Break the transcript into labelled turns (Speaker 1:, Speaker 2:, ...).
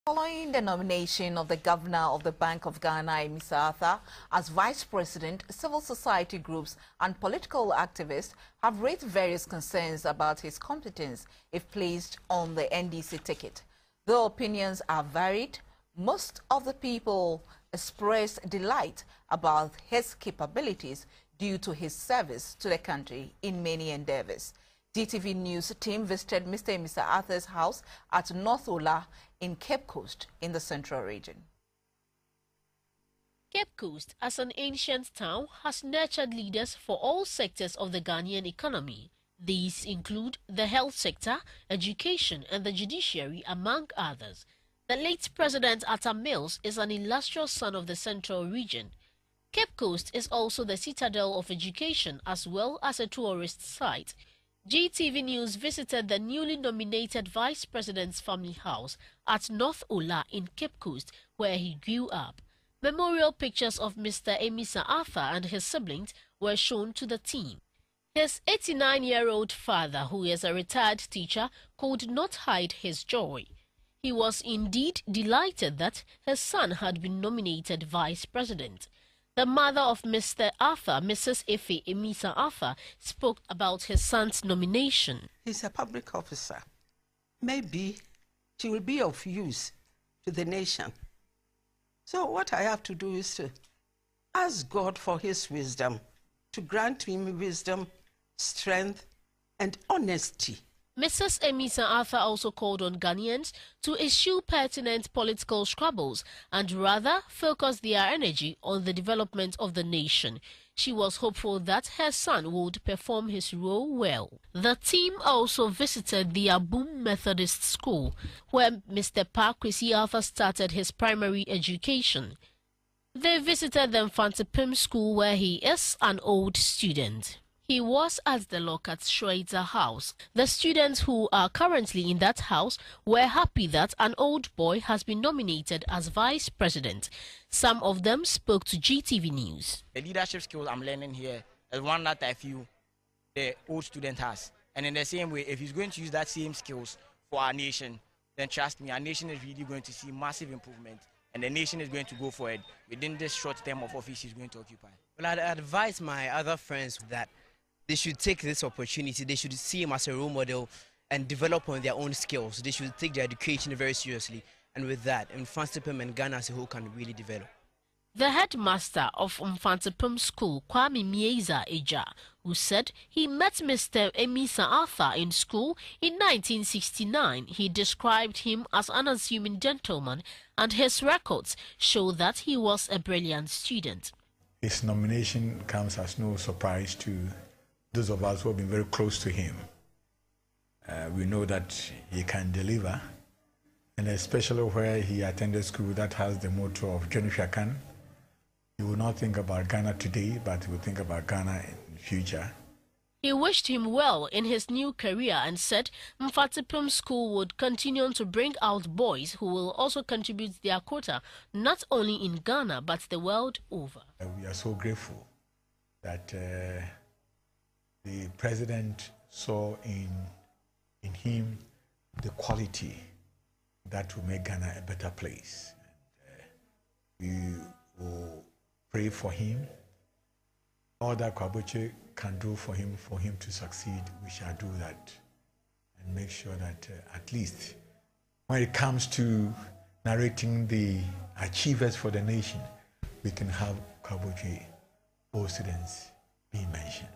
Speaker 1: Following the nomination of the Governor of the Bank of Ghana, Amissah Arthur, as Vice President, civil society groups and political activists have raised various concerns about his competence if placed on the NDC ticket. Though opinions are varied, most of the people expressed delight about his capabilities due to his service to the country in many endeavours. DTV News team visited Mr. Amissah Arthur's house at North Ola in Cape Coast in the Central Region.
Speaker 2: Cape Coast, as an ancient town, has nurtured leaders for all sectors of the Ghanaian economy. These include the health sector, education and the judiciary, among others. The late President Atta Mills is an illustrious son of the Central Region. Cape Coast is also the citadel of education as well as a tourist site. GTV News visited the newly nominated Vice President's family house at North Ola in Cape Coast, where he grew up. Memorial pictures of Mr. Amissah Arthur and his siblings were shown to the team. His 89-year-old father, who is a retired teacher, could not hide his joy. He was indeed delighted that his son had been nominated Vice President. The mother of Mr. Arthur, Mrs. Amissah Arthur, spoke about his son's nomination.
Speaker 3: He's a public officer. Maybe she will be of use to the nation. So what I have to do is to ask God for his wisdom, to grant him wisdom, strength, and honesty.
Speaker 2: Mrs. Amissah Arthur also called on Ghanaians to eschew pertinent political squabbles and rather focus their energy on the development of the nation. She was hopeful that her son would perform his role well. The team also visited the Aboom Methodist School, where Mr. Kwesi Arthur started his primary education. They visited the Mfantepim School, where he is an old student. He was at the Lokat Schweitzer house. The students who are currently in that house were happy that an old boy has been nominated as Vice President. Some of them spoke to GTV News.
Speaker 4: The leadership skills I'm learning here is one that I feel the old student has. And in the same way, if he's going to use that same skills for our nation, then trust me, our nation is really going to see massive improvement. And the nation is going to go forward within this short term of office he's going to occupy.
Speaker 5: Well, I'd advise my other friends that they should take this opportunity. They should see him as a role model and develop on their own skills. They should take their education very seriously. And with that, Mfantepim and Ghana as a whole can really develop.
Speaker 2: The headmaster of Mfantepim School, Kwame Mieza Eja, who said he met Mr. Amissah Arthur in school in 1969. He described him as an unassuming gentleman, and his records show that he was a brilliant student.
Speaker 6: His nomination comes as no surprise to those of us who have been very close to him. We know that he can deliver, and especially where he attended school that has the motto of John Shakan. He will not think about Ghana today, but he will think about Ghana in the future.
Speaker 2: He wished him well in his new career and said Mfantepim School would continue to bring out boys who will also contribute their quota, not only in Ghana, but the world over.
Speaker 6: We are so grateful that the president saw in him the quality that will make Ghana a better place. And, we will pray for him. All that Kwaboche can do for him to succeed, we shall do that and make sure that at least when it comes to narrating the achievers for the nation, we can have Kwaboche, all students being mentioned.